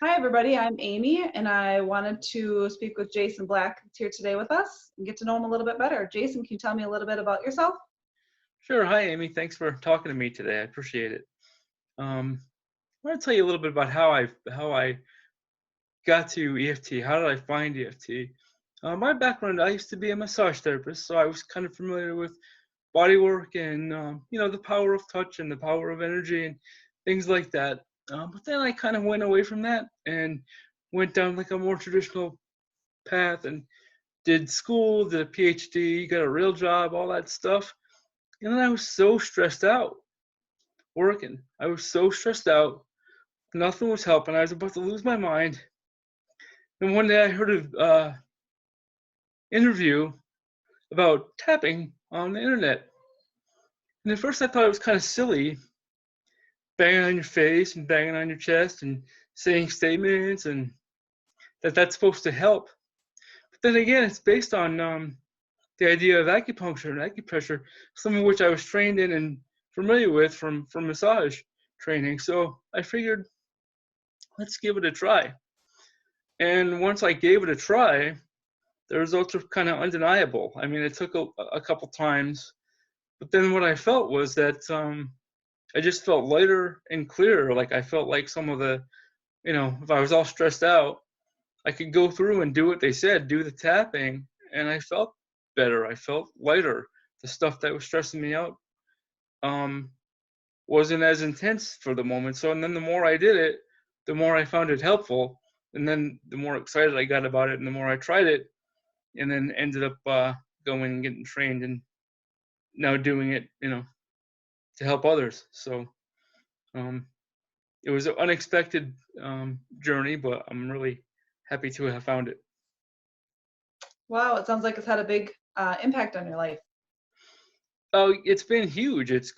Hi, everybody. I'm Amy, and I wanted to speak with Jason Black, who's here today with us, and get to know him a little bit better. Jason, can you tell me a little bit about yourself? Sure. Hi, Amy. Thanks for talking to me today. I appreciate it. I want to tell you a little bit about how I got to EFT. How did I find EFT? My background, I used to be a massage therapist, so I was kind of familiar with body work and the power of touch and the power of energy and things like that. But then I kind of went away from that and went down like a more traditional path and did school, did a PhD, got a real job, all that stuff. And then I was so stressed out working. I was so stressed out. Nothing was helping. I was about to lose my mind. And one day I heard an interview about tapping on the internet. And at first I thought it was kind of silly, banging on your face and banging on your chest and saying statements and that's supposed to help. But then again, it's based on the idea of acupuncture and acupressure, some of which I was trained in and familiar with from massage training. So I figured, let's give it a try. And once I gave it a try, the results were kind of undeniable. I mean, it took a couple times, but then what I felt was that I just felt lighter and clearer. Like I felt like some of the, if I was all stressed out, I could go through and do what they said, do the tapping, and I felt better. I felt lighter. The stuff that was stressing me out wasn't as intense for the moment. So, and then the more I did it, the more I found it helpful, and then the more excited I got about it, and the more I tried it, and then ended up going and getting trained, and now doing it, to help others. So it was an unexpected journey, but I'm really happy to have found it. Wow, it sounds like it's had a big impact on your life. Oh, it's been huge. It's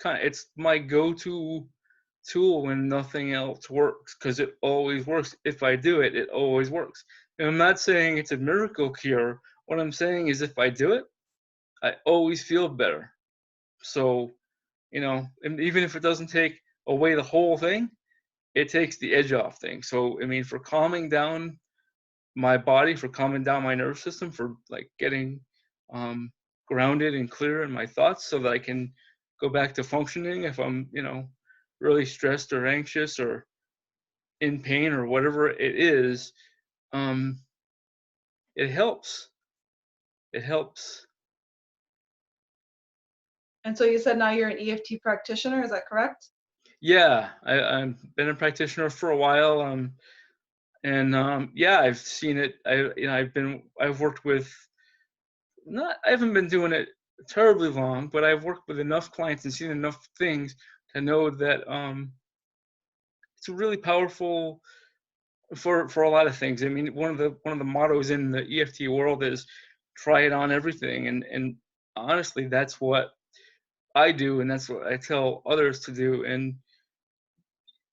my go-to tool when nothing else works, because it always works. If I do it, it always works. And I'm not saying it's a miracle cure. What I'm saying is if I do it, I always feel better. So, and even if it doesn't take away the whole thing, it takes the edge off things. So, I mean, for calming down my body, for calming down my nervous system, for like getting grounded and clear in my thoughts so that I can go back to functioning if I'm, really stressed or anxious or in pain or whatever it is, um, it helps. It helps. And so you said now you're an EFT practitioner, is that correct? Yeah, I've been a practitioner for a while, and yeah, I've seen it. I've worked with not. I haven't been doing it terribly long, but I've worked with enough clients and seen enough things to know that it's really powerful for a lot of things. I mean, one of the mottos in the EFT world is try it on everything, and honestly, that's what I do, and that's what I tell others to do, and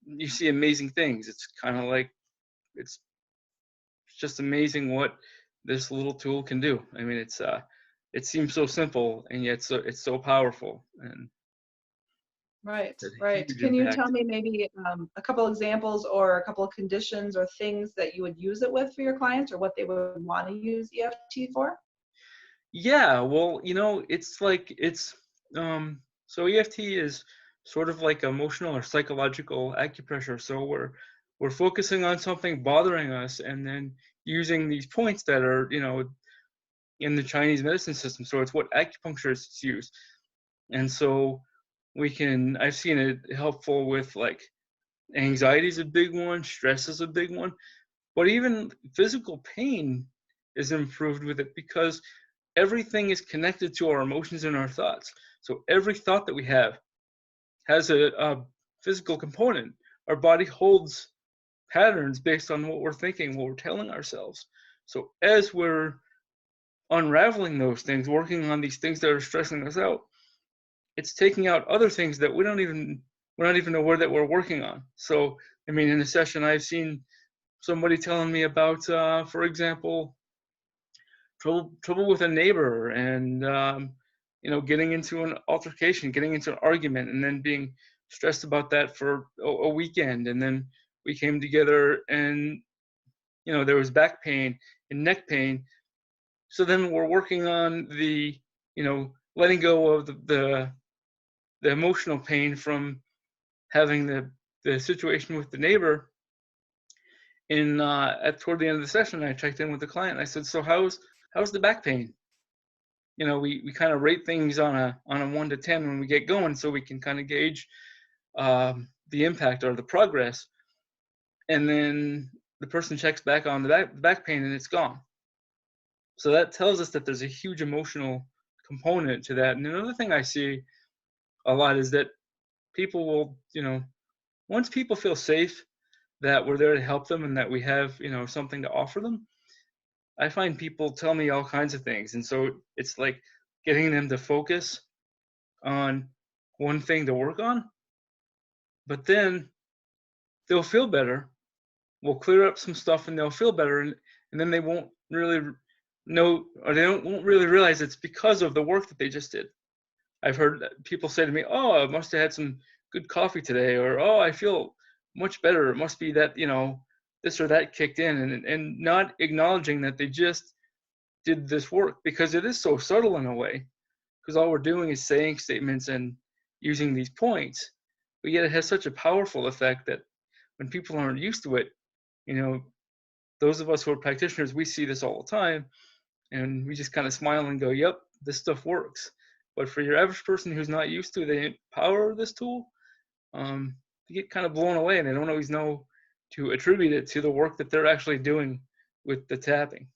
you see amazing things. It's kind of like it's just amazing what this little tool can do. I mean, it seems so simple, and yet it's so powerful, and Right, it's a right. huge Can you tell impact. me maybe a couple examples or a couple of conditions or things that you would use it with for your clients or what they would want to use EFT for? Yeah, well, it's like so EFT is sort of like emotional or psychological acupressure. So we're focusing on something bothering us and then using these points that are, in the Chinese medicine system. So it's what acupuncturists use. And so I've seen it helpful with like anxiety is a big one, stress is a big one, but even physical pain is improved with it because everything is connected to our emotions and our thoughts. So every thought that we have has a physical component. Our body holds patterns based on what we're thinking, what we're telling ourselves. So as we're unraveling those things, working on these things that are stressing us out, it's taking out other things that we're not even aware that we're working on. So I mean, in a session, I've seen somebody telling me about, for example, trouble with a neighbor, and getting into an altercation, getting into an argument, and then being stressed about that for a weekend, and then we came together, and there was back pain and neck pain. So then we're working on the letting go of the emotional pain from having the situation with the neighbor. And toward the end of the session, I checked in with the client. I said, "So how's the back pain?" We kind of rate things on a 1 to 10 when we get going, so we can kind of gauge the impact or the progress. And then the person checks back on the back pain, and it's gone. So that tells us that there's a huge emotional component to that. And another thing I see a lot is that people will, once people feel safe that we're there to help them and that we have, something to offer them, I find people tell me all kinds of things. And so it's like getting them to focus on one thing to work on, but then they'll feel better. We'll clear up some stuff and they'll feel better. And then they won't really know, or won't really realize it's because of the work that they just did. I've heard people say to me, "Oh, I must have had some good coffee today," or, "Oh, I feel much better. It must be that, this or that kicked in," and not acknowledging that they just did this work, because it is so subtle in a way, because all we're doing is saying statements and using these points, but yet it has such a powerful effect that when people aren't used to it, those of us who are practitioners, we see this all the time, and we just kind of smile and go, "Yep, this stuff works." But for your average person who's not used to the power of this tool, they get kind of blown away, and they don't always know to attribute it to the work that they're actually doing with the tapping.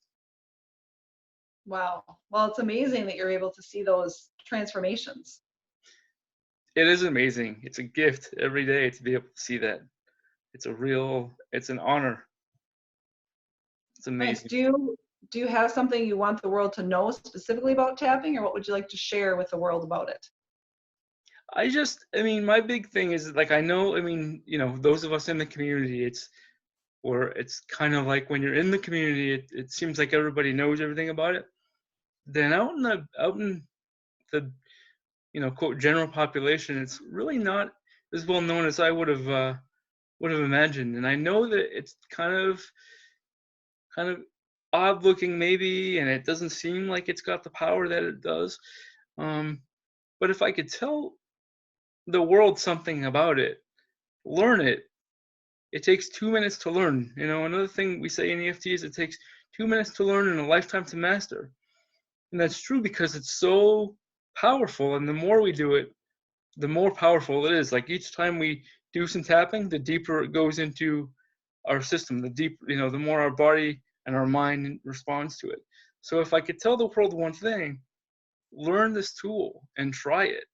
Wow. Well, it's amazing that you're able to see those transformations. It is amazing. It's a gift every day to be able to see that. It's an honor. It's Nice. amazing. Do you have something you want the world to know specifically about tapping, or what would you like to share with the world about it? My big thing is, like, I know, those of us in the community, it's kind of like when you're in the community, it seems like everybody knows everything about it. Then out in the quote general population, it's really not as well known as I would have imagined. And I know that it's kind of odd looking maybe, and it doesn't seem like it's got the power that it does. But if I could tell the world something about it, learn it. It takes 2 minutes to learn. Another thing we say in EFT is it takes 2 minutes to learn and a lifetime to master. And that's true because it's so powerful, and the more we do it, the more powerful it is. Like, each time we do some tapping, the deeper it goes into our system, the more our body and our mind responds to it. So if I could tell the world one thing, learn this tool and try it.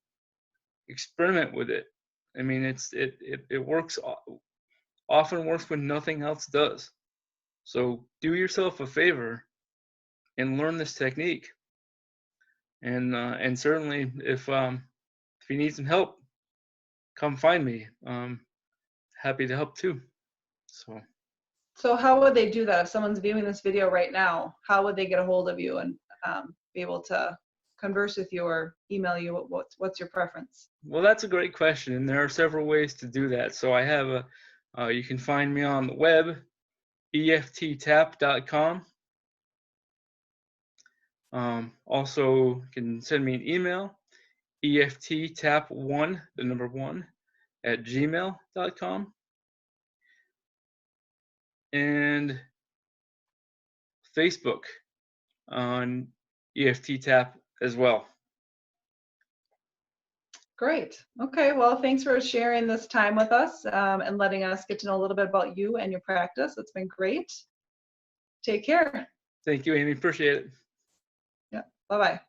Experiment with it. It works, often works when nothing else does. So do yourself a favor and learn this technique. And certainly, if you need some help, come find me. Happy to help too. So how would they do that? If someone's viewing this video right now, how would they get a hold of you and be able to converse with you or email you? What's your preference? Well, that's a great question, and there are several ways to do that. So I have you can find me on the web, efttap.com. Also, you can send me an email, efttap1, the number 1, at gmail.com. And Facebook on EFT Tap as well. Great. Okay. Well, thanks for sharing this time with us and letting us get to know a little bit about you and your practice. It's been great. Take care. Thank you, Amy. Appreciate it. Yeah. Bye-bye.